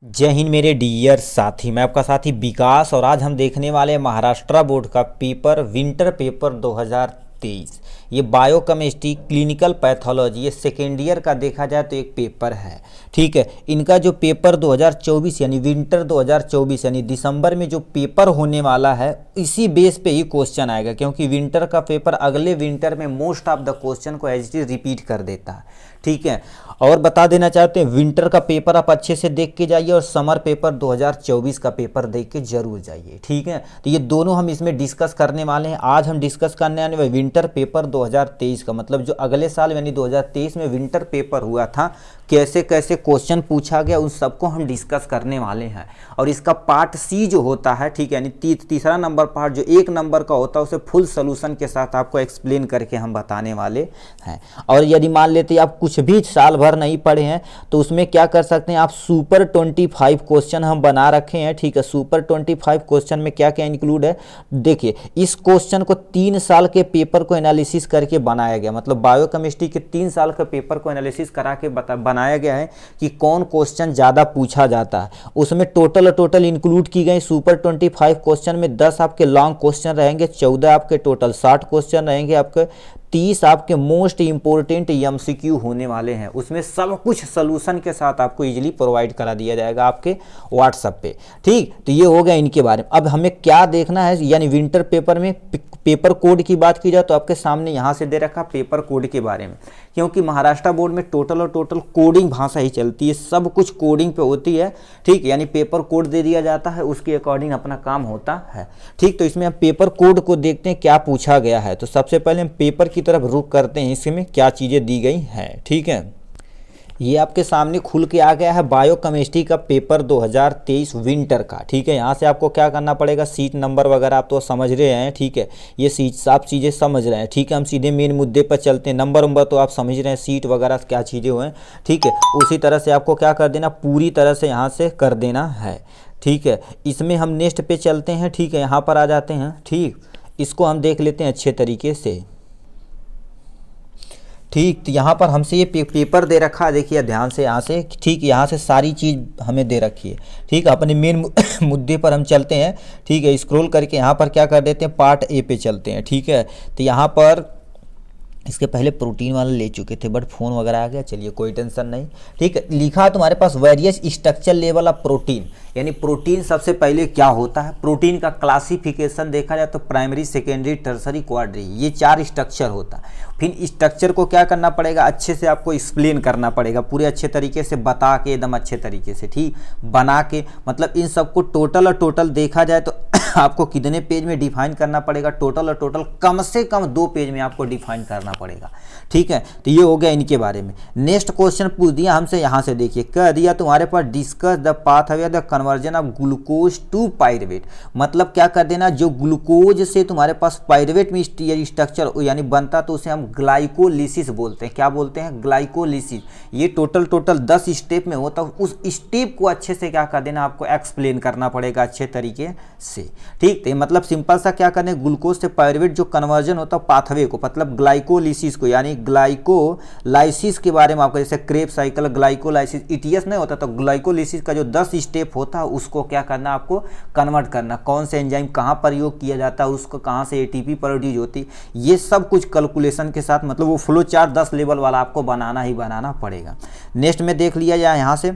जय हिंद मेरे डियर साथी। मैं आपका साथी विकास और आज हम देखने वाले हैं महाराष्ट्र बोर्ड का पेपर विंटर पेपर 2023। ये बायोकेमिस्ट्री क्लिनिकल पैथोलॉजी ये सेकेंड ईयर का देखा जाए तो एक पेपर है। ठीक है, इनका जो पेपर 2024 यानी विंटर 2024 यानी दिसंबर में जो पेपर होने वाला है इसी बेस पे ही क्वेश्चन आएगा, क्योंकि विंटर का पेपर अगले विंटर में मोस्ट ऑफ द क्वेश्चन को एज इट इज रिपीट कर देता है। ठीक है, और बता देना चाहते हैं विंटर का पेपर आप अच्छे से देख के जाइए और समर पेपर 2024 का पेपर देख के जरूर जाइए। ठीक है, तो ये दोनों हम इसमें डिस्कस करने वाले हैं। आज हम डिस्कस करने वाले हैं विंटर पेपर 2023 का, मतलब जो अगले साल यानी 2023 में विंटर पेपर हुआ था, कैसे कैसे क्वेश्चन पूछा गया उन सबको हम डिस्कस करने वाले हैं। और इसका पार्ट सी जो होता है, ठीक है, यानी तीसरा नंबर पार्ट जो 1 नंबर का होता है उसे फुल सोल्यूशन के साथ आपको एक्सप्लेन करके हम बताने वाले हैं। और यदि मान लेते हैं आप कुछ भी साल भर नहीं पढ़े हैं तो उसमें क्या कर सकते हैं आप, सुपर 25 क्वेश्चन हम बना रखे हैं। ठीक है, सुपर 25 क्वेश्चन में क्या क्या इंक्लूड है देखिए। इस क्वेश्चन को 3 साल के पेपर को एनालिसिस करके बनाया गया, मतलब बायोकेमिस्ट्री के 3 साल के पेपर को एनालिसिस करा के बनाया गया है कि कौन क्वेश्चन ज़्यादा पूछा जाता है। उसमें टोटल इंक्लूड की गई सुपर 25 क्वेश्चन में 10 आपके लॉन्ग क्वेश्चन रहेंगे, 14 आपके टोटल 60 क्वेश्चन रहेंगे, आपके 30 आपके मोस्ट इंपॉर्टेंट एमसीक्यू होने वाले हैं। उसमें सब कुछ सोल्यूशन के साथ आपको इजीली प्रोवाइड करा दिया जाएगा आपके व्हाट्सएप पे। ठीक, तो ये हो गया इनके बारे में। अब हमें क्या देखना है, यानी विंटर पेपर में पेपर कोड की बात की जाए तो आपके सामने यहाँ से दे रखा पेपर कोड के बारे में, क्योंकि महाराष्ट्र बोर्ड में टोटल कोडिंग भाषा ही चलती है, सब कुछ कोडिंग पे होती है। ठीक, यानी पेपर कोड दे दिया जाता है, उसके अकॉर्डिंग अपना काम होता है। ठीक, तो इसमें हम पेपर कोड को देखते हैं क्या पूछा गया है। तो सबसे पहले हम पेपर की तरफ रुख करते हैं, इसमें क्या चीज़ें दी गई हैं। ठीक है, ये आपके सामने खुल के आ गया है बायोकेमिस्ट्री का पेपर 2023 विंटर का। ठीक है, यहाँ से आपको क्या करना पड़ेगा, सीट नंबर वगैरह आप तो समझ रहे हैं। ठीक है, ये सीट आप चीज़ें समझ रहे हैं। ठीक है, हम सीधे मेन मुद्दे पर चलते हैं। नंबर तो आप समझ रहे हैं, सीट वगैरह क्या चीज़ें हुए। ठीक है, उसी तरह से आपको क्या कर देना, पूरी तरह से यहाँ से कर देना है। ठीक है, इसमें हम नेक्स्ट पे चलते हैं। ठीक है, यहाँ पर आ जाते हैं। ठीक, इसको हम देख लेते हैं अच्छे तरीके से। ठीक, तो यहाँ पर हमसे ये पेपर दे रखा है, देखिए ध्यान से यहाँ से। ठीक, यहाँ से सारी चीज़ हमें दे रखी है। ठीक, अपने मेन मुद्दे पर हम चलते हैं। ठीक है, स्क्रॉल करके यहाँ पर क्या कर देते हैं, पार्ट ए पे चलते हैं। ठीक है, तो यहाँ पर इसके पहले प्रोटीन वाला ले चुके थे बट फ़ोन वगैरह आ गया, चलिए कोई टेंशन नहीं। ठीक है, लिखा है तुम्हारे पास various structure level of protein, यानी प्रोटीन सबसे पहले क्या होता है। प्रोटीन का क्लासिफिकेशन देखा जाए तो प्राइमरी, सेकेंडरी, टर्सरी, क्वाड्री, ये 4 स्ट्रक्चर होता है। फिर स्ट्रक्चर को क्या करना पड़ेगा, अच्छे से आपको एक्सप्लेन करना पड़ेगा, पूरे अच्छे तरीके से बता के, एकदम अच्छे तरीके से। ठीक, बना के, मतलब इन सबको टोटल देखा जाए तो आपको कितने पेज में डिफाइन करना पड़ेगा, टोटल कम से कम 2 पेज में आपको डिफाइन करना पड़ेगा। ठीक है, तो ये हो गया इनके बारे में। नेक्स्ट क्वेश्चन पूछ दिया हमसे, यहाँ से देखिए कह दिया तुम्हारे पास discuss the pathway the conversion of glucose to pyruvate, मतलब क्या कर देना, जो ग्लूकोज से तुम्हारे पास पायरुवेट में स्ट्रक्चर यानी बनता तो उसे हम ग्लाइकोलिसिस बोलते हैं। क्या बोलते हैं, ग्लाइकोलिसिस। ये टोटल 10 स्टेप में होता है, उस स्टेप को अच्छे से क्या कर देना, आपको एक्सप्लेन करना पड़ेगा अच्छे तरीके से। ठीक, तो मतलब सिंपल सा क्या करना है, ग्लूकोज से पायरुवेट जो कन्वर्जन होता है पाथवे को, मतलब ग्लाइकोलिसिस को, यानी ग्लाइकोलाइसिस के बारे में आपको, जैसे क्रेब साइकिल, ग्लाइकोलाइसिस, ईटीएस नहीं होता तो ग्लाइकोलिसिस का जो 10 स्टेप होता है उसको क्या करना, आपको कन्वर्ट करना, कौन से एंजाइम कहाँ प्रयोग किया जाता है, उसको कहाँ से एटीपी प्रोड्यूस होती, ये सब कुछ कैलकुलेशन के साथ, मतलब वो फ्लो चार्ट 10 लेवल वाला आपको बनाना ही बनाना पड़ेगा। नेक्स्ट में देख लिया जाए, यहाँ से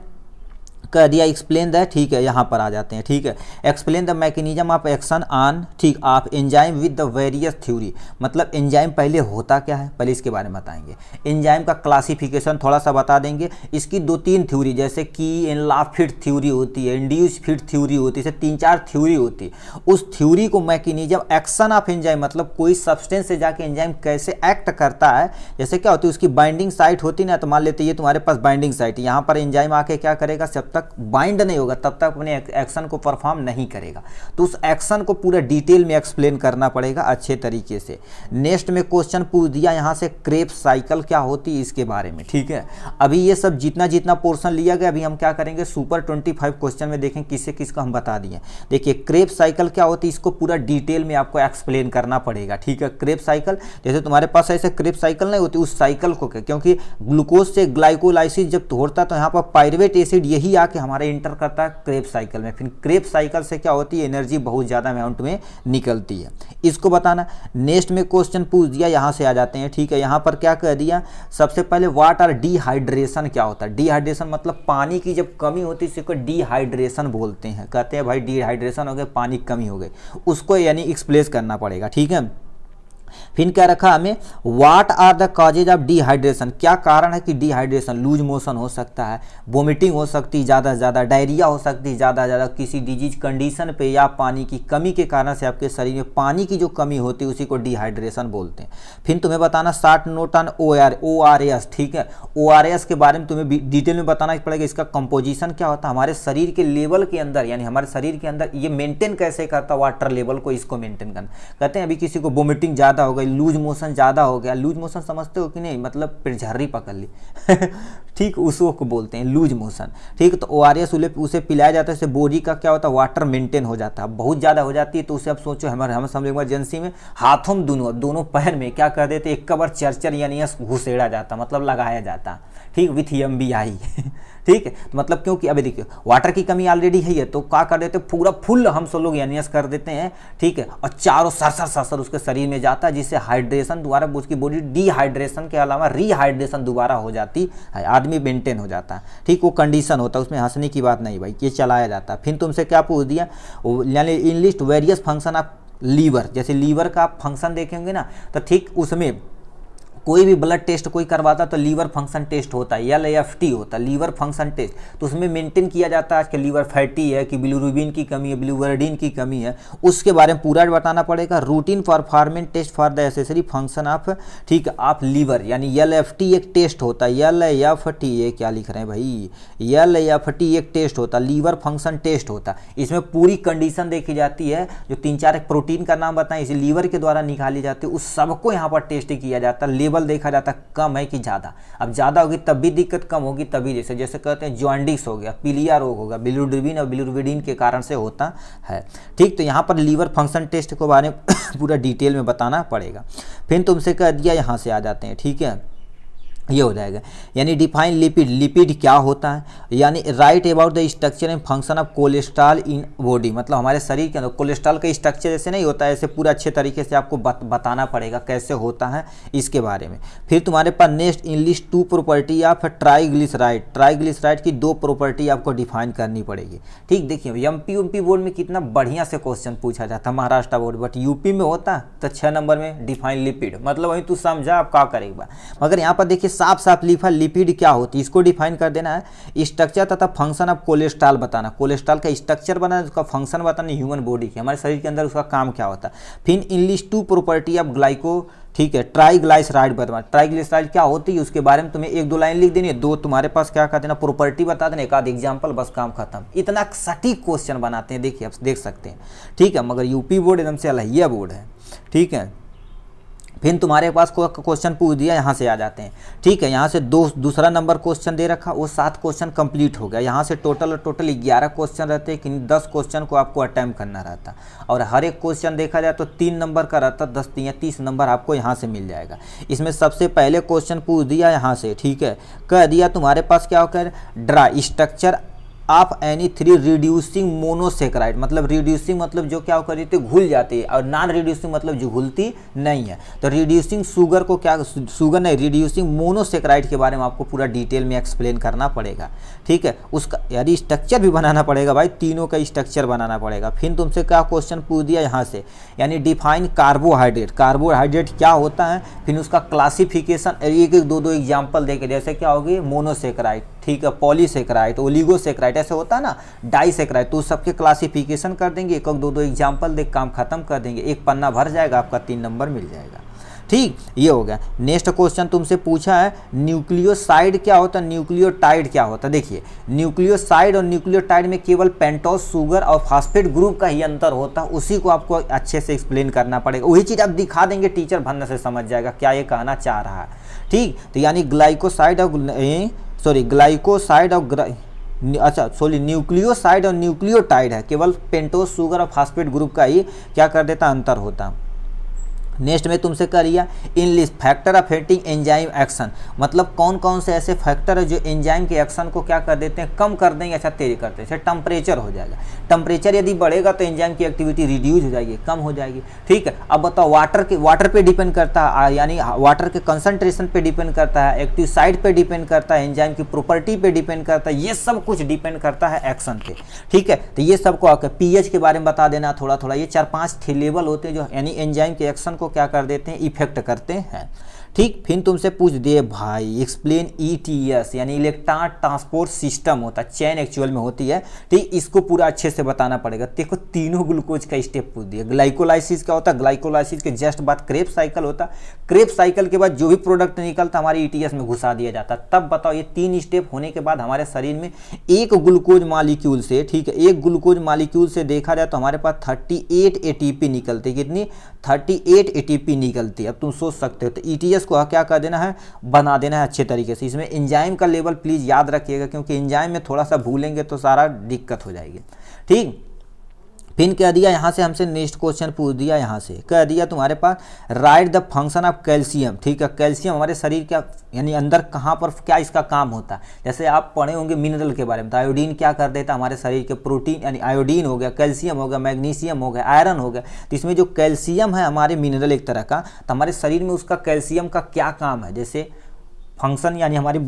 कह दिया एक्सप्लेन द, ठीक है, यहाँ पर आ जाते हैं। ठीक है, explain the mechanism of action on, ठीक, of enzyme with the various theory, मतलब एंजाइम पहले होता क्या है, पहले इसके बारे में बताएंगे। एंजाइम का क्लासिफिकेशन थोड़ा सा बता देंगे, इसकी 2-3 थ्योरी, जैसे कि एनलाफिट थ्योरी होती है, इंड्यूस फिट थ्योरी होती है, इसे 3-4 थ्योरी होती है। उस थ्योरी को मैकेनिज्म एक्शन ऑफ एंजाइम, मतलब कोई सब्सटेंस से जाके एंजाइम कैसे एक्ट करता है, जैसे क्या होती है उसकी बाइंडिंग साइट होती है ना, तो मान लेते ये तुम्हारे पास बाइंडिंग साइट, यहाँ पर एंजाइम आके क्या करेगा, जब तक बाइंड नहीं होगा तब तक अपने एक्शन को परफॉर्म नहीं करेगा, तो उस एक्शन को पूरा डिटेल में एक्सप्लेन करना पड़ेगा अच्छे तरीके से। नेक्स्ट में क्वेश्चन पूछ दिया यहाँ से, क्रेब्स साइकिल क्या होती है इसके बारे में। ठीक है, अभी ये सब जितना पोर्शन लिया गया, अभी हम क्या करेंगे सुपर 25 क्वेश्चन में देखें किससे किसका हम बता दिए। देखिए क्रेब्स साइकिल क्या होती है, इसको पूरा डिटेल में आपको एक्सप्लेन करना पड़ेगा। ठीक है, क्रेब्स साइकिल, जैसे तुम्हारे पास ऐसे क्रेब्स साइकिल नहीं होती, उस साइकिल को, क्योंकि ग्लूकोज से ग्लाइकोलाइसिस जब होता है तो यहाँ पर पायरुवेट एसिड यही आके जाके हमारा इंटर करता है क्रेब्स साइकिल में। फिर क्रेब्स साइकिल से क्या होती है, एनर्जी बहुत ज़्यादा अमाउंट में निकलती है, इसको बताना। नेक्स्ट में क्वेश्चन पूछ दिया, यहाँ से आ जाते हैं, ठीक है। यहाँ पर क्या कह दिया, सबसे पहले व्हाट आर डिहाइड्रेशन, क्या होता है डिहाइड्रेशन, मतलब पानी की जब कमी होती है इसको डिहाइड्रेशन बोलते हैं। कहते हैं भाई डिहाइड्रेशन हो गया, पानी की कमी हो गई, उसको यानी एक्सप्लेन करना पड़ेगा, ठीक है। फिर क्या रखा हमें, what are the causes of dehydration, क्या कारण है कि डिहाइड्रेशन, लूज मोशन हो सकता है, वोमिटिंग हो सकती है ज़्यादा से ज़्यादा, डायरिया हो सकती है ज़्यादा से ज़्यादा, किसी डिजीज कंडीशन पे या पानी की कमी के कारण से आपके शरीर में पानी की जो कमी होती है उसी को डिहाइड्रेशन बोलते हैं। फिर तुम्हें बताना शॉर्ट नोट ऑन ORS, ठीक है। ORS के बारे में तुम्हें डिटेल में बताना पड़ेगा, इसका कंपोजिशन क्या होता है, हमारे शरीर के लेवल के अंदर, यानी हमारे शरीर के अंदर ये मेंटेन कैसे करता है वाटर लेवल को, इसको मेंटेन करना। कहते हैं अभी किसी को वोमिटिंग ज़्यादा हो गई, लूज मोशन ज़्यादा हो गया, लूज मोशन समझते हो कि नहीं, मतलब पिरझर्री पकड़ ली ठीक, उसको को बोलते हैं लूज मोशन, ठीक। तो ORS उसे पिलाया जाता है, इससे बॉडी का क्या होता है वाटर मेंटेन हो जाता है। बहुत ज़्यादा हो जाती है तो उसे अब सोचो हम समझ इमरजेंसी में हाथों में दोनों पैर में क्या कर देते, एक कबर चरचर यानी घुसेड़ा जाता, मतलब लगाया जाता, ठीक, विथ MBI ठीक है। तो मतलब क्योंकि अभी देखिए वाटर की कमी ऑलरेडी है तो क्या कर देते, पूरा फुल हम सब लोग यानी कर देते हैं, ठीक है, और चारों सरसर उसके शरीर में जाता है, जिससे हाइड्रेशन दोबारा उसकी बॉडी डिहाइड्रेशन के अलावा रिहाइड्रेशन दोबारा हो जाती है, आदमी मेंटेन हो जाता है, ठीक। वो कंडीशन होता है, उसमें हंसने की बात नहीं भाई, ये चलाया जाता है। फिर तुमसे क्या पूछ दिया, यानी enlist various function of liver, जैसे लीवर का आप फंक्शन देखेंगे ना, तो ठीक उसमें कोई भी ब्लड टेस्ट कोई करवाता तो लीवर फंक्शन टेस्ट होता है, LFT होता है, लीवर फंक्शन टेस्ट। तो उसमें मेंटेन किया जाता है कि लीवर फैटी है, कि बिलिरुबिन की कमी है, बिलिरुबिन की कमी है, उसके बारे में पूरा बताना पड़ेगा। Routine performance test for the accessory function of, ठीक है, आप लीवर, यानी LFT एक टेस्ट होता है, LFT, ये क्या लिख रहे हैं भाई, LFT एक टेस्ट होता है, लीवर फंक्शन टेस्ट होता है। इसमें पूरी कंडीशन देखी जाती है, जो 3-4 एक प्रोटीन का नाम बताएं, इसे लीवर के द्वारा निकाली जाती है, उस सबको यहाँ पर टेस्ट किया जाता है। लेवल देखा जाता कम है कि ज़्यादा, अब ज़्यादा होगी तब भी दिक्कत, कम होगी तभी, जैसे कहते हैं जॉन्डिस हो गया, पीलिया रोग होगा, बिलिरुबिन और बिलिरुबिन के कारण से होता है, ठीक। तो यहाँ पर लीवर फंक्शन टेस्ट के बारे में पूरा डिटेल में बताना पड़ेगा। फिर तुमसे कह दिया, यहाँ से आ जाते हैं, ठीक है, ये हो जाएगा। यानी डिफाइन लिपिड, लिपिड क्या होता है, यानी right about the structure and function of cholesterol in body, मतलब हमारे शरीर के अंदर कोलेस्ट्रॉल का स्ट्रक्चर जैसे नहीं होता है, ऐसे पूरा अच्छे तरीके से आपको बताना पड़ेगा कैसे होता है इसके बारे में। फिर तुम्हारे पास next enlist 2 property of triglyceride, triglyceride की 2 प्रॉपर्टी आपको डिफाइन करनी पड़ेगी, ठीक। देखिए MP बोर्ड में कितना बढ़िया से क्वेश्चन पूछा जाता है, महाराष्ट्र बोर्ड, बट यूपी में होता तो 6 नंबर में डिफाइन लिपिड, मतलब वही तू समझा आप क्या करेगा। मगर यहाँ पर देखिए साफ लिखा लिपिड क्या होती है, इसको डिफाइन कर देना है। स्ट्रक्चर तथा फंक्शन ऑफ कोलेस्ट्रॉल बताना, कोलेस्ट्रॉल का स्ट्रक्चर बनाना, उसका फंक्शन बताना, ह्यूमन बॉडी के, हमारे शरीर के अंदर उसका काम क्या होता है। फिर इनलिस्ट 2 प्रॉपर्टी ऑफ ग्लाइको, ठीक है, ट्राइग्लाइसराइड बताना, ट्राइग्लिसराइड क्या होती है उसके बारे में तुम्हें 1-2 लाइन लिख देनी है, 2 तुम्हारे पास क्या कर देना, प्रॉपर्टी बता देना, एक आध एग्जाम्पल, बस काम खत्म। इतना सटीक क्वेश्चन बनाते हैं, देखिए आप देख सकते हैं, ठीक है। मगर यूपी बोर्ड एकदम से अलहिया बोर्ड है, ठीक है। फिर तुम्हारे पास क्वेश्चन पूछ दिया, यहाँ से आ जाते हैं, ठीक है। यहाँ से दूसरा नंबर क्वेश्चन दे रखा, वो 7 क्वेश्चन कंप्लीट हो गया। यहाँ से टोटल 11 क्वेश्चन रहते हैं, कि 10 क्वेश्चन को आपको अटैम्प्ट करना रहता, और हर एक क्वेश्चन देखा जाए तो 3 नंबर का रहता, 10 या 30 नंबर आपको यहाँ से मिल जाएगा। इसमें सबसे पहले क्वेश्चन पूछ दिया यहाँ से, ठीक है, कह दिया तुम्हारे पास क्या होकर dry structure of any 3 reducing monosaccharide, मतलब रिड्यूसिंग मतलब जो क्या कर रही घुल जाती है, और नॉन रिड्यूसिंग मतलब जो घुलती नहीं है। तो रिड्यूसिंग शुगर को क्या, शुगर नहीं, रिड्यूसिंग मोनोसेक्राइड के बारे में आपको पूरा डिटेल में एक्सप्लेन करना पड़ेगा, ठीक है। उसका यानी स्ट्रक्चर भी बनाना पड़ेगा भाई, तीनों का स्ट्रक्चर बनाना पड़ेगा। फिर तुमसे क्या क्वेश्चन पूछ दिया यहाँ से, यानी डिफाइन कार्बोहाइड्रेट, कार्बोहाइड्रेट क्या होता है, फिर उसका क्लासिफिकेशन, 1-2 एग्जाम्पल देके, जैसे क्या होगी मोनोसेक्राइड, ठीक है, पॉलीसेक्राइड, ओलिगोसेक्राइड, ऐसे होता है ना, डाइसेक्राइड, तो सबके क्लासिफिकेशन कर देंगे, 1-2 एग्जाम्पल देख काम खत्म कर देंगे, एक पन्ना भर जाएगा, आपका 3 नंबर मिल जाएगा, ठीक। ये हो गया। नेक्स्ट क्वेश्चन तुमसे पूछा है न्यूक्लियोसाइड क्या होता है, न्यूक्लियोटाइड क्या होता है। देखिए न्यूक्लियोसाइड और न्यूक्लियोटाइड में केवल पेंटोस शुगर और फास्फेट ग्रुप का ही अंतर होता है, उसी को आपको अच्छे से एक्सप्लेन करना पड़ेगा। वही चीज़ आप दिखा देंगे, टीचर भरने से समझ जाएगा क्या ये कहना चाह रहा है, ठीक। तो यानी ग्लाइकोसाइड और न्यूक्लियोसाइड और न्यूक्लियोटाइड है, केवल पेंटोस शुगर और फास्फेट ग्रुप का ही क्या कर देता अंतर होता। नेक्स्ट में तुमसे कर लिया in list factor affecting enzyme action, मतलब कौन कौन से ऐसे फैक्टर है जो एंजाइम के एक्शन को क्या कर देते हैं, कम कर देंगे, अच्छा तेज करते हैं। जैसे टेम्परेचर हो जाएगा, टेम्परेचर यदि बढ़ेगा तो एंजाइम की एक्टिविटी रिड्यूस हो जाएगी, कम हो जाएगी। ठीक है, अब बताओ वाटर पे डिपेंड करता है, यानी वाटर के कंसंट्रेशन पे डिपेंड करता है, एक्टिव साइट पे डिपेंड करता है, एंजाइम की प्रॉपर्टी पे डिपेंड करता है, ये सब कुछ डिपेंड करता है एक्शन पे। ठीक है, तो ये सबको आकर पीएच के बारे में बता देना थोड़ा थोड़ा, ये 4-5 लेवल होते हैं जो यानी एंजाइम के एक्शन को क्या कर देते हैं, इफेक्ट करते हैं। ठीक, फिर तुमसे पूछ दिए भाई एक्सप्लेन ईटीएस यानी इलेक्ट्रॉन ट्रांसपोर्ट सिस्टम होता है, चेन एक्चुअल में होती है। ठीक, इसको पूरा अच्छे से बताना पड़ेगा। देखो तीनों ग्लूकोज का स्टेप पूछ दिया। ग्लाइकोलाइसिस क्या होता है, ग्लाइकोलाइसिस के जस्ट बाद क्रेब्स साइकिल होता है, क्रेब्स साइकिल के बाद जो भी प्रोडक्ट निकलता हमारे ईटीएस में घुसा दिया जाता है। तब बताओ ये 3 स्टेप होने के बाद हमारे शरीर में एक ग्लूकोज मालिक्यूल से, ठीक है, एक ग्लूकोज मालिक्यूल से देखा जाए तो हमारे पास 38 एटीपी निकलती, कितनी 38 एटीपी निकलती है। अब तुम सोच सकते हो, तो ईटीएस को क्या कर देना है, बना देना है अच्छे तरीके से। इसमें एंजाइम का लेवल प्लीज याद रखिएगा, क्योंकि एंजाइम में थोड़ा सा भूलेंगे तो सारा दिक्कत हो जाएगी। ठीक, फिर कह दिया यहाँ से हमसे नेक्स्ट क्वेश्चन पूछ दिया, यहाँ से कह दिया तुम्हारे पास write the function of calcium. ठीक है, कैल्शियम हमारे शरीर का यानी अंदर कहाँ पर क्या इसका काम होता है। जैसे आप पढ़े होंगे मिनरल के बारे में, तो आयोडीन क्या कर देता है हमारे शरीर के प्रोटीन, यानी आयोडीन हो गया, कैल्शियम हो गया, मैग्नीशियम हो गया, आयरन हो गया। तो इसमें जो कैल्शियम है हमारे मिनरल एक तरह का, तो हमारे शरीर में उसका कैल्शियम का क्या काम है, जैसे फंक्शन यानी हमारी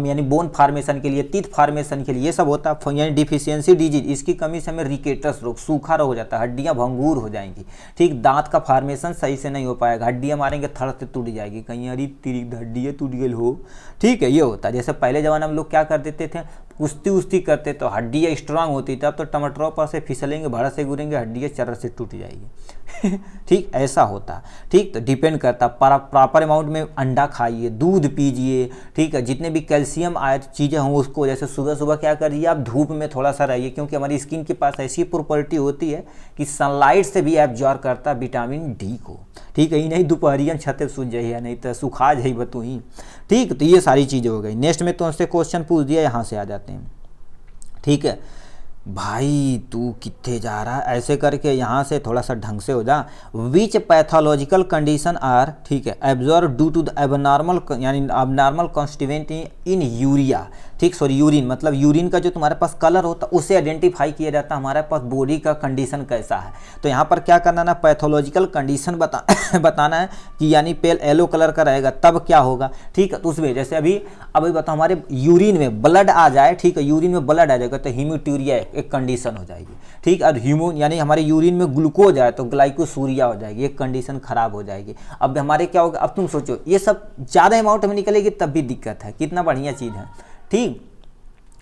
यानी बोन फार्मेशन के लिए, टीथ फार्मेशन के लिए, ये सब होता है। यानी डिफिशियंसी डिजीज, इसकी कमी से हमें रिकेटस रोग, सूखा रोग हो जाता है, हड्डियां भंगूर हो जाएंगी। ठीक, दांत का फार्मेशन सही से नहीं हो पाएगा, हड्डियां मारेंगे थड़ से टूट जाएगी, कहीं अरे तेरी हड्डियाँ टूट गई हो। ठीक है, ये होता है। जैसे पहले ज़माने में लोग क्या कर देते थे, कुश्ती करते तो हड्डियाँ स्ट्रांग होती थी, अब तो टमाटरों पर से फिसलेंगे, भड़ा से गिरेंगे, हड्डियाँ चर्र से टूट जाएगी। ठीक, ऐसा होता। ठीक, तो डिपेंड करता, प्रॉपर अमाउंट में अंडा खाइए, दूध पीजिए। ठीक है, जितने भी कैल्शियम आय चीज़ें हों उसको, जैसे सुबह सुबह क्या करिए आप धूप में थोड़ा सा रहिए, क्योंकि हमारी स्किन के पास ऐसी प्रॉपर्टी होती है कि सनलाइट से भी एब्जॉर्ब करता है विटामिन डी को। ठीक है, ही नहीं दोपहरियन छते सूझ जाइए, नहीं तो सुखा जाइए बतू ही। ठीक, तो ये सारी चीज़ें हो गई। नेक्स्ट में तो उससे क्वेश्चन पूछ दिया, यहाँ से आ जाते हैं। ठीक है भाई, तू कितने जा रहा है, ऐसे करके यहाँ से थोड़ा सा ढंग से हो जा। विच पैथोलॉजिकल कंडीशन आर, ठीक है, absorb due to the abnormal यानी अबनॉर्मल कॉन्स्टिट्यूएंट इन यूरिया। ठीक, सॉरी यूरिन, मतलब यूरिन का जो तुम्हारे पास कलर होता है उससे आइडेंटिफाई किया जाता है हमारे पास बॉडी का कंडीशन कैसा है। तो यहाँ पर क्या करना ना, पैथोलॉजिकल कंडीशन बताना है कि यानी पेल येलो कलर का रहेगा तब क्या होगा। ठीक है, तो उसमें जैसे अभी बताओ हमारे यूरिन में ब्लड आ जाए, ठीक है, यूरिन में ब्लड आ जाएगा तो हीमोट्यूरिया एक कंडीशन हो जाएगी। ठीक, और यानी हमारे यूरिन में ग्लूकोज आए तो ग्लाइकोसूरिया हो जाएगी, एक कंडीशन खराब हो जाएगी। अब हमारे क्या होगा, अब तुम सोचो ये सब ज़्यादा अमाउंट में निकलेगी तब भी दिक्कत है, कितना बढ़िया चीज़ है। ठीक,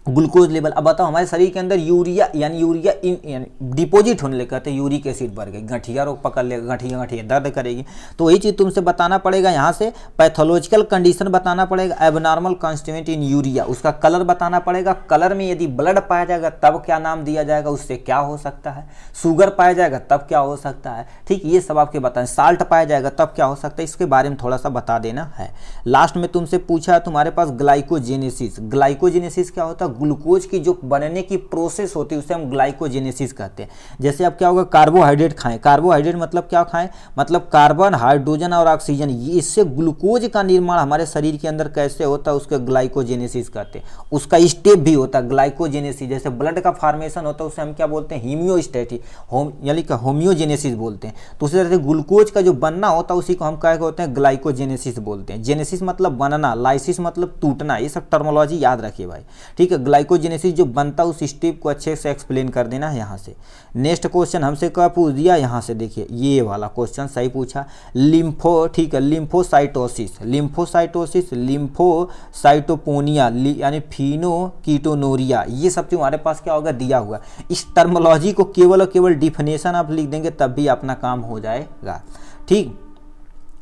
ग्लूकोज लेवल। अब बताओ हमारे शरीर के अंदर यूरिया यानी डिपॉजिट होने लगा तो यूरिक एसिड बढ़ गई, गठिया रोग पकड़ लेगा, गठिया दर्द करेगी। तो वही चीज़ तुमसे बताना पड़ेगा, यहाँ से पैथोलॉजिकल कंडीशन बताना पड़ेगा, एबनॉर्मल कॉन्स्टिट्यूएंट इन यूरिया, उसका कलर बताना पड़ेगा। कलर में यदि ब्लड पाया जाएगा तब क्या नाम दिया जाएगा, उससे क्या हो सकता है। शुगर पाया जाएगा तब क्या हो सकता है। ठीक, ये सब आपके बताएं। साल्ट पाया जाएगा तब क्या हो सकता है, इसके बारे में थोड़ा सा बता देना है। लास्ट में तुमसे पूछा तुम्हारे पास ग्लाइकोजेनेसिस। ग्लाइकोजेनेसिस क्या होता है, ग्लूकोज की जो बनने की प्रोसेस होती है उसे हम ग्लाइकोजेनेसिस कहते हैं। जैसे अब क्या होगा, कार्बोहाइड्रेट खाएं, कार्बोहाइड्रेट मतलब क्या खाएं, मतलब कार्बन, हाइड्रोजन और ऑक्सीजन, ये इससे ग्लूकोज का निर्माण हमारे शरीर के अंदर कैसे होता है उसके ग्लाइकोजेनेसिस कहते हैं। उसका स्टेप भी होता है ग्लाइकोजेनेसिस। जैसे ब्लड का फॉर्मेशन होता है उसे हम क्या बोलते हैं, हीमियोस्टेटिक, यानी कि होम्योजेनेसिस बोलते हैं। तो उसी तरह से ग्लूकोज का जो बनना होता है उसी को हम क्या कहते हैं, ग्लाइकोजेनेसिस बोलते हैं। जेनेसिस मतलब बनना, लाइसिस मतलब टूटना, ये सब टर्मोलॉजी याद रखिए भाई। ठीक है, ग्लाइकोजेनेसिस जो बनता है उस स्टेप को अच्छे से एक्सप्लेन कर देना है। यहाँ से नेक्स्ट क्वेश्चन हमसे क्या पूछ दिया, यहाँ से देखिए ये वाला क्वेश्चन सही पूछा, लिम्फो, ठीक है, लिम्फोसाइटोसिस, लिम्फोसाइटोसिस, लिम्फोसाइटोपोनिया यानी फिनोकीटोनूरिया, ये सब तुम्हारे पास क्या होगा, दिया हुआ। इस टर्मोलॉजी को केवल और केवल डिफिनेशन आप लिख देंगे तब भी अपना काम हो जाएगा। ठीक,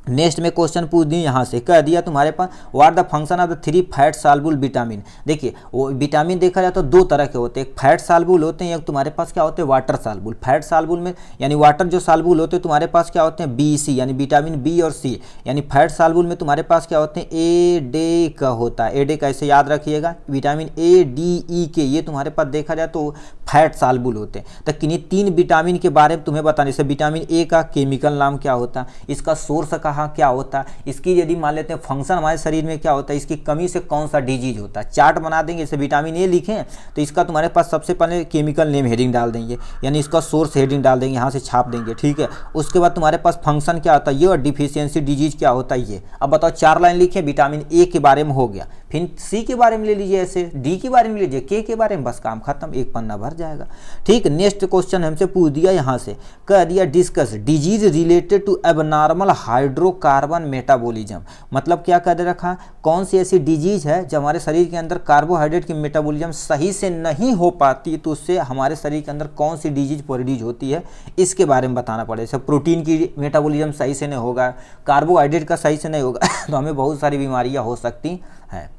नेक्स्ट में क्वेश्चन पूछ दी यहाँ से, कह दिया तुम्हारे पास what the function of the 3 fat soluble vitamin. देखिए वो विटामिन देखा जाए तो दो तरह के होते हैं, एक फैट सॉल्युबल होते हैं, एक तुम्हारे पास क्या होते हैं वाटर सॉल्युबल। फैट सॉल्युबल में यानी वाटर जो सॉल्युबल होते हैं तुम्हारे पास क्या होते हैं बी सी, यानी विटामिन बी और सी। यानी फैट सॉल्युबल में तुम्हारे पास क्या होते हैं ए डे का होता है, ए डे कैसे याद रखिएगा, विटामिन ए डी ई के, ये तुम्हारे पास देखा जाए तो फैट सॉल्युबल होते हैं। तो किन्हीं 3 विटामिन के बारे में तुम्हें बताने से, विटामिन ए का केमिकल नाम क्या होता है, इसका सोर्स कहाँ क्या होता है, इसकी यदि मान लेते हैं फंक्शन हमारे शरीर में क्या होता है, इसकी कमी से कौन सा डिजीज होता है, चार्ट बना देंगे। जैसे विटामिन ए लिखें तो इसका तुम्हारे पास सबसे पहले केमिकल नेम हेडिंग डाल देंगे, यानी इसका सोर्स हेडिंग डाल देंगे, यहाँ से छाप देंगे, ठीक है। उसके बाद तुम्हारे पास फंक्शन क्या होता है ये, और डिफिशियंसी डिजीज क्या होता है ये। अब बताओ 4 लाइन लिखे, विटामिन ए के बारे में हो गया, फिर सी के बारे में ले लीजिए, ऐसे डी के बारे में लीजिए, के बारे में, बस काम खत्म, एक पन्ना भर जाएगा, ठीक। नेक्स्ट क्वेश्चन हमसे पूछ दिया यहाँ से, कह दिया discuss disease related to abnormal hydrocarbon metabolism. मतलब क्या कह दे रखा, कौन सी ऐसी डिजीज है जब हमारे शरीर के अंदर कार्बोहाइड्रेट की मेटाबॉलिज्म सही से नहीं हो पाती, तो उससे हमारे शरीर के अंदर कौन सी डिजीज प्रोड्यूस होती है, इसके बारे में बताना पड़ेगा। जैसे प्रोटीन की मेटाबॉलिज्म सही से नहीं होगा, कार्बोहाइड्रेट का सही से नहीं होगा तो हमें बहुत सारी बीमारियां हो सकती हैं,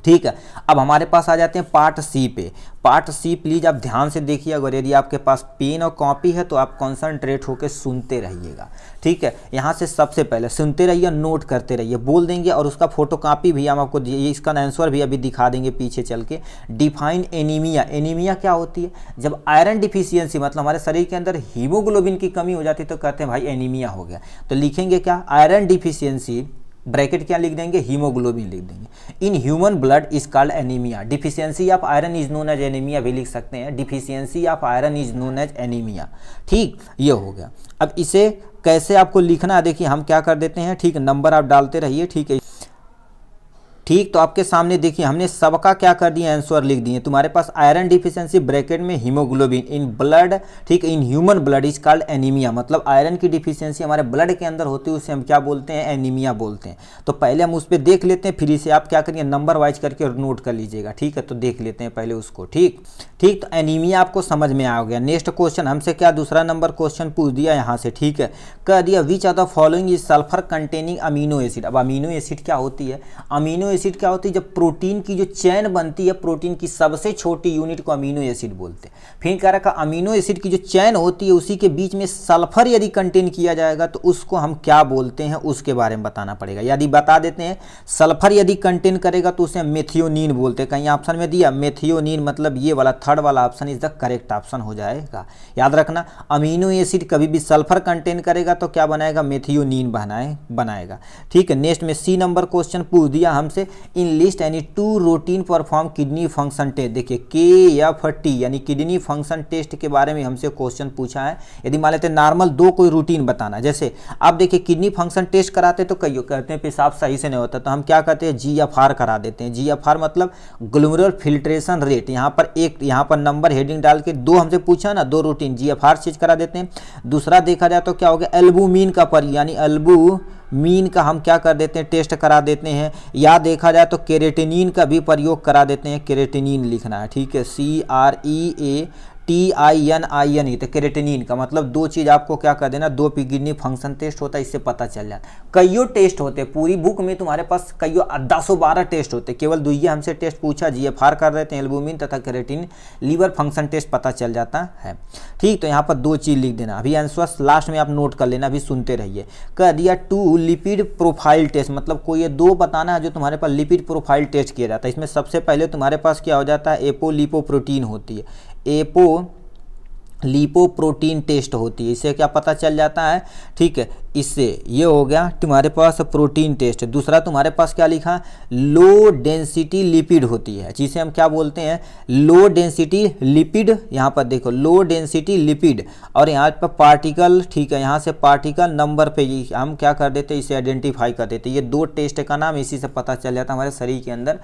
ठीक है। अब हमारे पास आ जाते हैं पार्ट सी पे। पार्ट सी प्लीज आप ध्यान से देखिए, अगर यदि आपके पास पेन और कॉपी है तो आप कंसंट्रेट होकर सुनते रहिएगा, ठीक है। यहाँ से सबसे पहले सुनते रहिए, नोट करते रहिए, बोल देंगे, और उसका फोटो कॉपी भी हम आपको इसका आंसर भी अभी दिखा देंगे पीछे चल के। Define anaemia. एनीमिया क्या होती है, जब आयरन डिफिशियंसी मतलब हमारे शरीर के अंदर हीमोग्लोबिन की कमी हो जाती है तो कहते हैं भाई एनीमिया हो गया। तो लिखेंगे क्या, आयरन डिफिशियंसी, ब्रैकेट क्या लिख देंगे, हीमोग्लोबिन लिख देंगे। In human blood is called anaemia. Deficiency of iron is known as anaemia भी लिख सकते हैं, deficiency of iron is known as anaemia, ठीक। ये हो गया। अब इसे कैसे आपको लिखना है, देखिए हम क्या कर देते हैं, ठीक, नंबर आप डालते रहिए, ठीक है, ठीक। तो आपके सामने देखिए हमने सबका क्या कर दिया, आंसर लिख दिए। तुम्हारे पास आयरन डिफिशियंसी ब्रैकेट में हीमोग्लोबिन इन ब्लड, ठीक, इन human blood is called anaemia. मतलब आयरन की डिफिशियंसी हमारे ब्लड के अंदर होती है, उसे हम क्या बोलते हैं, एनीमिया बोलते हैं। तो पहले हम उस पर देख लेते हैं, फिर इसे आप क्या करिए नंबर वाइज करके नोट कर लीजिएगा, ठीक है। तो देख लेते हैं पहले उसको, ठीक ठीक। तो एनीमिया आपको समझ में आ गया। नेक्स्ट क्वेश्चन हमसे क्या दूसरा नंबर क्वेश्चन पूछ दिया यहाँ से, ठीक है। कह दिया which of the following is sulphur containing amino acid. अब अमीनो एसिड क्या होती है, अमीनो एसिड क्या होती है, जब प्रोटीन की जो चेन बनती है, प्रोटीन की सबसे छोटी यूनिट को अमीनो एसिड बोलते हैं। फिर कह रखा अमीनो एसिड की जो चेन होती है उसी के बीच में सल्फर यदि कंटेन किया जाएगा तो उसको हम क्या बोलते हैं, उसके बारे में बताना पड़ेगा। यदि बता देते हैं सल्फर यदि कंटेन करेगा तो उसे मेथियोनिन बोलते हैं। कहीं ऑप्शन में दिया मेथियोनिन, मतलब ये वाला थर्ड वाला option is the correct option हो जाएगा। याद रखना अमीनो एसिड कभी भी सल्फर कंटेन करेगा तो क्या बनाएगा, मेथियोनिन बनाएगा, ठीक है। नेक्स्ट में सी नंबर क्वेश्चन पूछ दिया हमसे, in list any 2 routine perform kidney function test. देखिए KFT यानी किडनी फंक्शन टेस्ट के बारे में हमसे क्वेश्चन पूछा है। यदि मान लेते हैं नॉर्मल 2 कोई रूटीन बताना, जैसे आप देखिए किडनी फंक्शन टेस्ट कराते तो कई कहते हैं पेशाब सही से नहीं होता, तो हम क्या कहते हैं GFR करा देते हैं। GFR मतलब ग्लोमेरुलर फिल्ट्रेशन रेट। यहाँ पर नंबर हेडिंग डाल के 2 हमसे पूछा ना, 2 रूटीन GFR चीज करा देते हैं। दूसरा देखा जाए तो क्या हो गया, एल्बुमिन का यानी एल्बुमिन का हम क्या कर देते हैं, टेस्ट करा देते हैं। या देखा जाए तो केरेटिनिन का भी प्रयोग करा देते हैं, केरेटिनिन लिखना है, ठीक है, CREATININ, तो केरेटिनिन का मतलब 2 चीज आपको क्या कर देना, 2 किडनी फंक्शन टेस्ट होता है, इससे पता चल जाता। कईयों टेस्ट होते हैं पूरी बुक में, तुम्हारे पास कईयों 10-12 टेस्ट होते हैं, केवल 2 ही हमसे टेस्ट पूछा, GFR कर देते हैं, एल्बुमिन तथा केरेटिन, लीवर फंक्शन टेस्ट पता चल जाता है, ठीक। तो यहाँ पर 2 चीज लिख देना, अभी आंसर लास्ट में आप नोट कर लेना, अभी सुनते रहिए। कह दिया 2 लिपिड प्रोफाइल टेस्ट, मतलब कोई ये 2 बताना है जो तुम्हारे पास लिपिड प्रोफाइल टेस्ट किया जाता है। इसमें सबसे पहले तुम्हारे पास क्या हो जाता है, एपोलिपोप्रोटीन होती है, लिपोप्रोटीन टेस्ट होती है, इससे क्या पता चल जाता है, ठीक है। इससे ये हो गया तुम्हारे पास प्रोटीन टेस्ट। दूसरा तुम्हारे पास क्या लिखा, लो डेंसिटी लिपिड होती है, जिसे हम क्या बोलते हैं, लो डेंसिटी लिपिड। यहाँ पर देखो लो डेंसिटी लिपिड, और यहाँ पर पार्टिकल, ठीक है, यहाँ से पार्टिकल नंबर पे हम क्या कर देते हैं, इसे आइडेंटिफाई कर देते हैं। ये 2 टेस्ट का नाम, इसी से पता चल जाता है हमारे शरीर के अंदर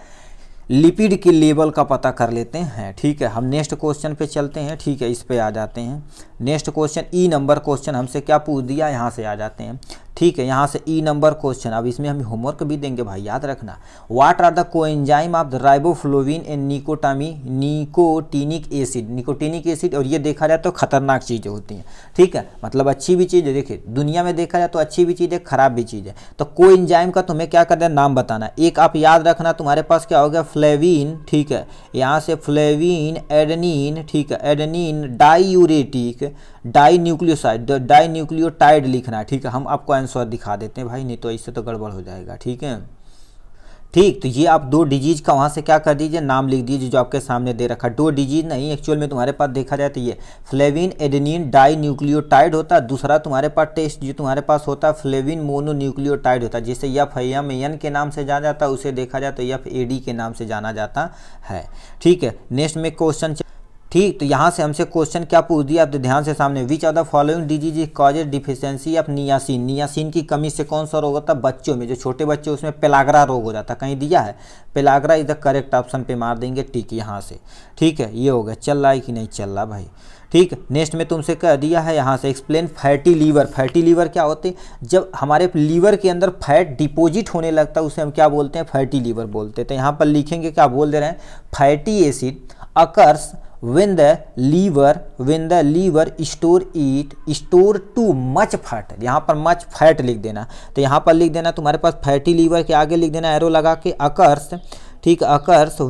लिपिड के लेवल का पता कर लेते हैं, ठीक है। हम नेक्स्ट क्वेश्चन पे चलते हैं, ठीक है, इस पे आ जाते हैं। नेक्स्ट क्वेश्चन ई नंबर क्वेश्चन हमसे क्या पूछ दिया, यहाँ से आ जाते हैं, ठीक है। यहाँ से ई नंबर क्वेश्चन, अब इसमें हम होमवर्क भी देंगे भाई, याद रखना। What are the coenzyme of the riboflavin and nicotinic acid. Nicotinic acid, और ये देखा जाए तो खतरनाक चीज़ें होती हैं, ठीक है, मतलब अच्छी भी चीज़ है। देखिए दुनिया में देखा जाए तो अच्छी भी चीज़ है, खराब भी चीज़ है। तो कोएंजाइम का तुम्हें क्या करना है, नाम बताना। एक आप याद रखना, तुम्हारे पास क्या हो गया, फ्लेविन, ठीक है, यहाँ से फ्लेविन, एडेनिन, ठीक है, एडेनिन डाईयूरेटिक, डाईन्यूक्लियोटाइड लिखना, ठीक है। हम आपको आंसर दिखा देते हैं भाई, नहीं तो इससे तो गड़बड़ हो जाएगा, ठीक है। ठीक, तो ये आप 2 डिजीज का वहाँ से क्या कर दीजिए, नाम लिख दीजिए जो आपके सामने दे रखा। 2 डिजीज नहीं, एक्चुअल में तुम्हारे पास देखा जाए तो ये फ्लेविन एडेनिन डाईन्यूक्लियोटाइड होता है। दूसरा तुम्हारे पास टेस्ट जो तुम्हारे पास होता है फ्लेविन मोनोन्यूक्लियोटाइड होता है, जिसे FAMN के नाम से जाना जाता है, उसे देखा जाए तो FAD के नाम से जाना जाता है, ठीक है। नेक्स्ट में क्वेश्चन, ठीक, तो यहाँ से हमसे क्वेश्चन क्या पूछ दिया, आप ध्यान से सामने। Which of the following disease causes deficiency of niacin. Niacin की कमी से कौन सा रोग होता है, बच्चों में, जो छोटे बच्चे उसमें पेलाग्रा रोग हो जाता है, कहीं दिया है pellagra is the correct option पे मार देंगे, ठीक, यहाँ से, ठीक है। ये हो गया, चल रहा है कि नहीं चल रहा भाई, ठीक। नेक्स्ट में तुमसे कह दिया है यहाँ से explain fatty liver. Fatty liver क्या होते हैं, जब हमारे लीवर के अंदर फैट डिपॉजिट होने लगता है उसे हम क्या बोलते हैं, फैटी लीवर बोलते हैं। तो यहाँ पर लिखेंगे, क्या बोल दे रहे हैं, fatty acid occurs when the liver store too much fat। यहाँ पर मच फैट लिख देना। तो यहाँ पर लिख देना तुम्हारे पास फैटी लीवर के आगे लिख देना एरो लगा के अकर्स, ठीक, अकर्स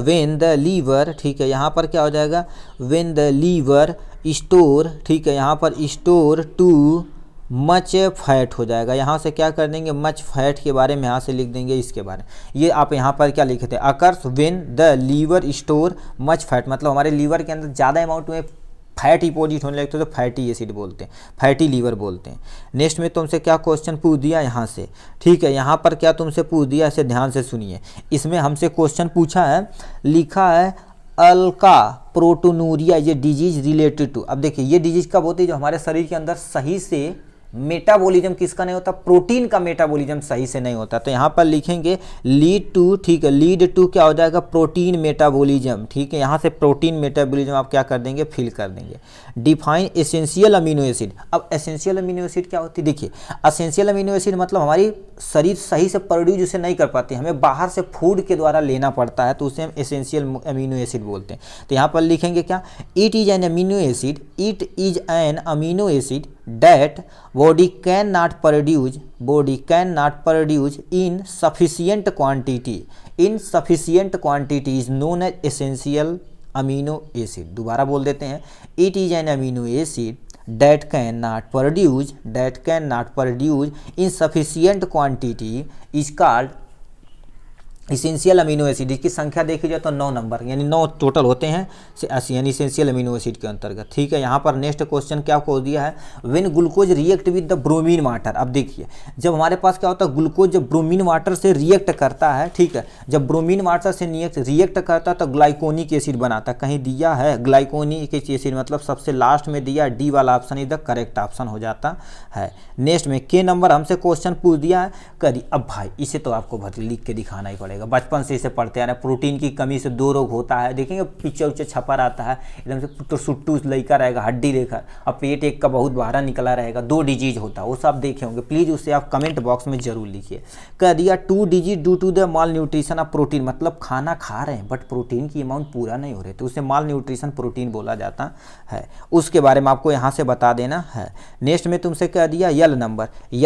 when the liver, ठीक है। यहाँ पर क्या हो जाएगा, when the liver store, ठीक है, यहाँ पर store too मच फैट हो जाएगा। यहाँ से क्या कर देंगे, मच फैट के बारे में यहाँ से लिख देंगे, इसके बारे में। ये आप यहाँ पर क्या लिखे थे, occurs when the liver store much fat, मतलब हमारे लीवर के अंदर ज़्यादा अमाउंट में फैट डिपॉजिट होने लगते तो फैटी एसिड बोलते हैं, फैटी लीवर बोलते हैं। नेक्स्ट में तुमसे क्या क्वेश्चन पूछ दिया यहाँ से, ठीक है। यहाँ पर क्या तुमसे पूछ दिया, इसे ध्यान से सुनिए। इसमें हमसे क्वेश्चन पूछा है, लिखा है अल्का प्रोटोनूरिया, ये डिजीज रिलेटेड टू। अब देखिए ये डिजीज कब होती है, जो हमारे शरीर के अंदर सही से मेटाबॉलिज्म किसका नहीं होता, प्रोटीन का मेटाबॉलिज्म सही से नहीं होता। तो यहाँ पर लिखेंगे लीड टू, ठीक है, लीड टू क्या हो जाएगा, प्रोटीन मेटाबॉलिज्म, ठीक है। यहाँ से प्रोटीन मेटाबॉलिज्म आप क्या कर देंगे, फिल कर देंगे। Define essential amino acid. अब एसेंशियल अमीनो एसिड क्या होती है, देखिए एसेंशियल अमीनो एसिड मतलब हमारी शरीर सही से प्रोड्यूस उसे नहीं कर पाते, हमें बाहर से फूड के द्वारा लेना पड़ता है, तो उसे हम एसेंशियल अमीनो एसिड बोलते हैं। तो यहाँ पर लिखेंगे क्या, it is an amino acid, it is an amino acid that body cannot produce in sufficient quantity is known as essential amino acid। दोबारा बोल देते हैं, it is an amino acid that cannot produce in sufficient quantity is called essential amino acid. इसकी संख्या देखी जाए तो 9 number, यानी 9 टोटल होते हैं, यानी इसेंशियल अमीनो एसिड के अंतर्गत, ठीक है। यहाँ पर नेक्स्ट क्वेश्चन क्या को दिया है, when glucose react with the bromine water. अब देखिए जब हमारे पास क्या होता है, ग्लूकोज जब ब्रोमीन वाटर से रिएक्ट करता है, ठीक है, जब ब्रोमीन वाटर से रिएक्ट करता है तो ग्लाइकोनिक एसिड बनाता है, कहीं दिया है ग्लाइकोनिक एसिड, मतलब सबसे लास्ट में दिया, डी वाला ऑप्शन इधर करेक्ट ऑप्शन हो जाता है। नेक्स्ट में के नंबर हमसे क्वेश्चन पूछ दिया है, करी। अब भाई इसे तो आपको लिख के दिखाना ही पड़ेगा, बचपन से इसे पढ़ते आ रहे हैं। प्रोटीन की कमी से 2 रोग होता है, देखेंगे पीछे उच्चे छपा रहता है एकदम से, तो सुट्टू लड़का रहेगा, हड्डी रेखा, और पेट एक का बहुत बाहर निकला रहेगा, 2 डिजीज होता है, वो सब देखे होंगे, प्लीज़ उसे आप कमेंट बॉक्स में जरूर लिखिए। कह दिया 2 disease due to the malnutrition of protein, मतलब खाना खा रहे हैं बट प्रोटीन की अमाउंट पूरा नहीं हो रही, तो उसे माल न्यूट्रिशन प्रोटीन बोला जाता है, उसके बारे में आपको यहाँ से बता देना है। नेक्स्ट में तुमसे कह दिया यल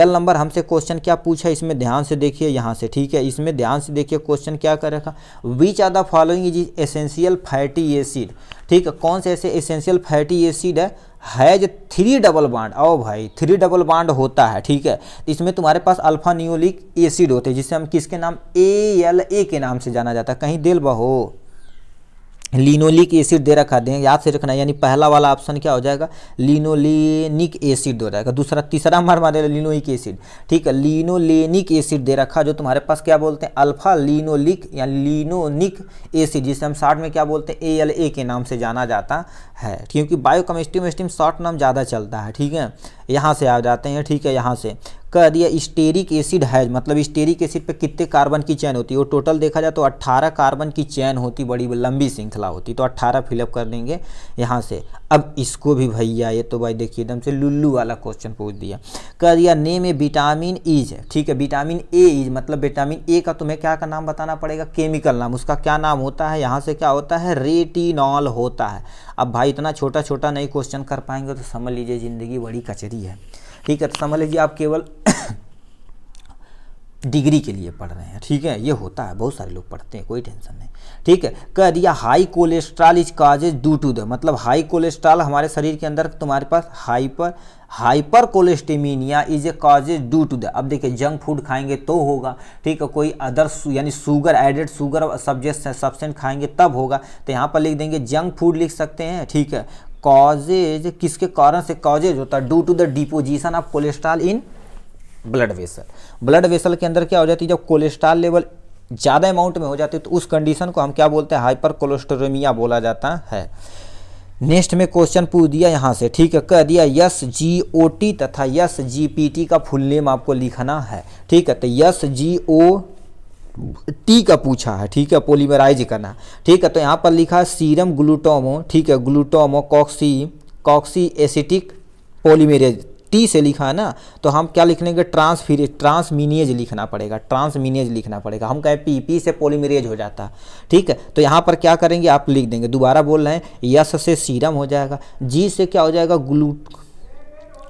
नंबर हमसे क्वेश्चन क्या पूछा, इसमें ध्यान से देखिए यहाँ से, ठीक है, इसमें ध्यान से देखिए क्वेश्चन क्या कर रखा, which are the following is essential fatty acid, ठीक है, कौन से ऐसे essential fatty acid has 3 double bond. ओ भाई 3 डबल बॉन्ड होता है, ठीक है। इसमें तुम्हारे पास अल्फा न्यूक्लिक एसिड होते हैं, जिसे हम किसके नाम, ALA के नाम से जाना जाता है, कहीं दिल बहो लिनोलिक एसिड दे रखा, दें याद से रखना, यानी पहला वाला ऑप्शन क्या हो जाएगा, लिनोलेनिक एसिड हो जाएगा, तीसरा मार लिनोइक एसिड, ठीक है, लिनोलेनिक एसिड दे रखा, जो तुम्हारे पास क्या बोलते हैं, अल्फा लिनोलिक या लिनोनिक एसिड, जिसे हम शॉर्ट में क्या बोलते हैं, ALA के नाम से जाना जाता है, क्योंकि बायोकेमिस्ट्री में शॉर्ट नाम ज़्यादा चलता है, ठीक है। यहाँ से आ जाते हैं, ठीक है, यहाँ से कह दिया स्टेरिक एसिड है, मतलब स्टेरिक एसिड पे कितने कार्बन की चैन होती है, वो टोटल देखा जाए तो 18 कार्बन की चैन होती, बड़ी लंबी श्रृंखला होती, तो 18 फिलअप कर देंगे यहाँ से। अब इसको भी भैया ये तो भाई देखिए एकदम से लुल्लू वाला क्वेश्चन पूछ दिया। कह दिया नेम ए विटामिन इज, ठीक है, विटामिन ए इज मतलब विटामिन ए का तुम्हें क्या का नाम बताना पड़ेगा, केमिकल नाम, उसका क्या नाम होता है, यहाँ से क्या होता है, रेटिनॉल होता है। अब भाई इतना छोटा छोटा नहीं क्वेश्चन कर पाएंगे तो समझ लीजिए ज़िंदगी बड़ी कचरी है, ठीक है। तो समझ लीजिए आप केवल डिग्री के लिए पढ़ रहे हैं, ठीक है, ये होता है, बहुत सारे लोग पढ़ते हैं, कोई टेंशन नहीं, ठीक है। कह दिया high cholesterol is causes due to the, मतलब हाई कोलेस्ट्रॉल हमारे शरीर के अंदर तुम्हारे पास hypercholesterolemia is a causes due to the. अब देखिए जंक फूड खाएंगे तो होगा, ठीक है, कोई अदर यानी शुगर एडेड शुगर सब्सटेंस खाएंगे तब होगा, तो यहाँ पर लिख देंगे जंक फूड लिख सकते हैं, ठीक है। कॉजेज किसके कारण से कॉजेज होता है, due to the deposition of cholesterol in blood vessel. Blood vessel के अंदर क्या हो जाती है, जब कोलेस्ट्रॉल लेवल ज़्यादा अमाउंट में हो जाती है तो उस कंडीशन को हम क्या बोलते हैं, हाइपर कोलेस्टेरोमिया बोला जाता है। नेक्स्ट में क्वेश्चन पूछ दिया यहाँ से, ठीक है, कह दिया SGOT तथा SGPT का फुल नेम आपको लिखना है, ठीक है। तो SGOT का पूछा है, ठीक है, पॉलीमराइज करना, ठीक है। तो यहाँ पर लिखा है सीरम ग्लूटामो, ठीक है, ग्लूटामो कॉक्सी एसिटिक पॉलीमरेज, टी से लिखा है ना, तो हम क्या लिख लेंगे, ट्रांसमीनेज लिखना पड़ेगा, ट्रांसमीनेज लिखना पड़ेगा। हम कहें पी से पॉलीमरेज हो जाता है, ठीक है। तो यहाँ पर क्या करेंगे, आप लिख देंगे, दोबारा बोल रहे हैं, यस से सीरम हो जाएगा, जी से क्या हो जाएगा,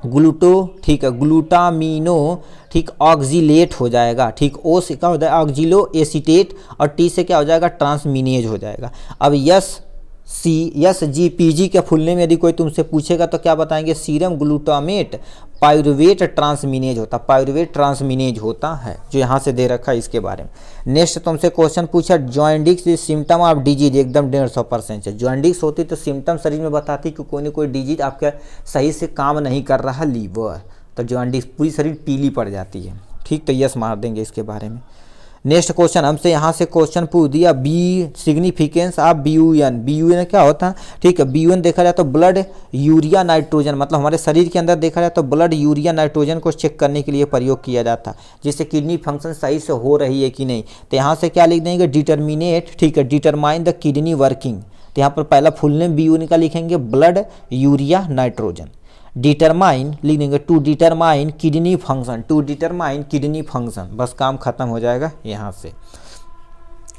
ग्लूटो, ठीक है, ग्लूटामिनो, ठीक, ऑक्जिलेट हो जाएगा, ठीक, ओ से क्या हो जाएगा, ऑक्जिलो एसीटेट, और टी से क्या हो जाएगा, ट्रांसमीनेज हो जाएगा। अब SGPG के फुल नेम यदि कोई तुमसे पूछेगा तो क्या बताएंगे, सीरम ग्लूटामेट पायरुवेट ट्रांसमीनेज होता, पायरुवेट ट्रांसमीनेज होता है, जो यहाँ से दे रखा है इसके बारे में। नेक्स्ट तुमसे क्वेश्चन पूछा जॉइंडिक्स इज सिम्टम ऑफ डिजीज, एकदम 150% है। जॉइंडिक्स होती तो सिम्टम शरीर में बताती कि कोई ना कोई डिजीज आपका सही से काम नहीं कर रहा, लीवर, तो जॉइंडिक्स पूरी शरीर पीली पड़ जाती है, ठीक। तो यस मार देंगे इसके बारे में। नेक्स्ट क्वेश्चन हमसे यहाँ से क्वेश्चन पूछ दिया बी सिग्निफिकेंस ऑफ BUN क्या होता है, ठीक है। BUN देखा जाए तो ब्लड यूरिया नाइट्रोजन, मतलब हमारे शरीर के अंदर देखा जाए तो ब्लड यूरिया नाइट्रोजन को चेक करने के लिए प्रयोग किया जाता है, जिससे किडनी फंक्शन सही से हो रही है कि नहीं। तो यहाँ से क्या लिख देंगे, डिटर्मिनेट, ठीक है, डिटरमाइन द किडनी वर्किंग। तो यहाँ पर पहला फुल नेम BUN का लिखेंगे, ब्लड यूरिया नाइट्रोजन। डिटरमाइन लिख देंगे, to determine kidney function, to determine kidney function, बस काम खत्म हो जाएगा यहाँ से।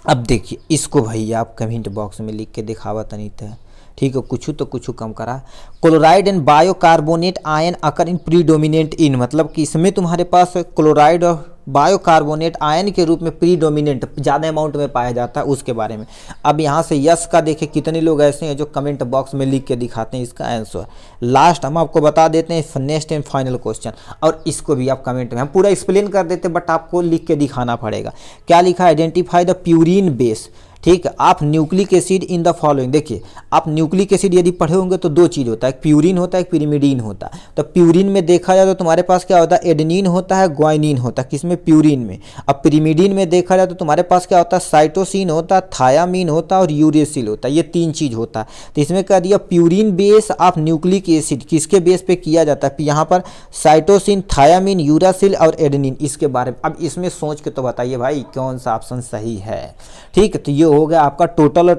अब देखिए इसको भैया आप कमेंट बॉक्स में लिख के दिखावा तनित है, ठीक है, कुछ तो कुछ कम करा। Chloride and bicarbonate ion occur in predominant इन, मतलब कि इसमें तुम्हारे पास क्लोराइड और बायोकार्बोनेट आयन के रूप में प्रीडोमिनेंट ज़्यादा अमाउंट में पाया जाता है, उसके बारे में। अब यहाँ से यस का देखें कितने लोग ऐसे हैं जो कमेंट बॉक्स में लिख के दिखाते हैं इसका आंसर। लास्ट हम आपको बता देते हैं नेक्स्ट एंड फाइनल क्वेश्चन, और इसको भी आप कमेंट में हम पूरा एक्सप्लेन कर देते हैं, बट आपको लिख के दिखाना पड़ेगा। क्या लिखा है, आइडेंटिफाई द प्यूरिन बेस, ठीक है। आप nucleic acid in the following, देखिए आप न्यूक्लिक एसिड यदि पढ़े होंगे तो दो चीज़ होता है, एक प्यूरिन होता है, एक पिरिमिडीन होता है। तो प्यूरिन में देखा जाए तो तुम्हारे पास क्या होता है, एडेनिन होता है, ग्वाइनिन होता है, किसमें, प्यूरिन में। अब पिरिमिडीन में देखा जाए तो तुम्हारे पास क्या होता है, साइटोसिन होता है, थायामीन होता है और यूरेसिल होता है, ये तीन चीज़ होता है। तो इसमें कह दिया purine base of nucleic acid किसके बेस पे किया जाता है, यहाँ पर साइटोसिन, थायामीन, यूरासिल और एडेनिन, इसके बारे में। अब इसमें सोच के तो बताइए भाई कौन सा ऑप्शन सही है, ठीक है। तो ये हो गया आपका टोटल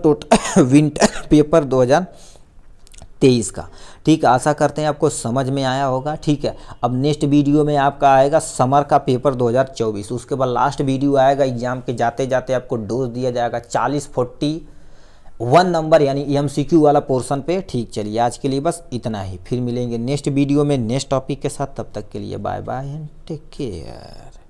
विंटर पेपर 2023 का, ठीक है। आशा करते हैं आपको समझ में आया होगा, ठीक है। अब नेक्स्ट वीडियो में आपका आएगा समर का पेपर 2024, उसके बाद लास्ट वीडियो आएगा एग्जाम के जाते जाते आपको डोज दिया जाएगा 40-41 नंबर यानी MCQ वाला पोर्शन पे, ठीक। चलिए आज के लिए बस इतना ही, फिर मिलेंगे नेक्स्ट वीडियो में नेक्स्ट टॉपिक के साथ, तब तक के लिए bye bye and take care.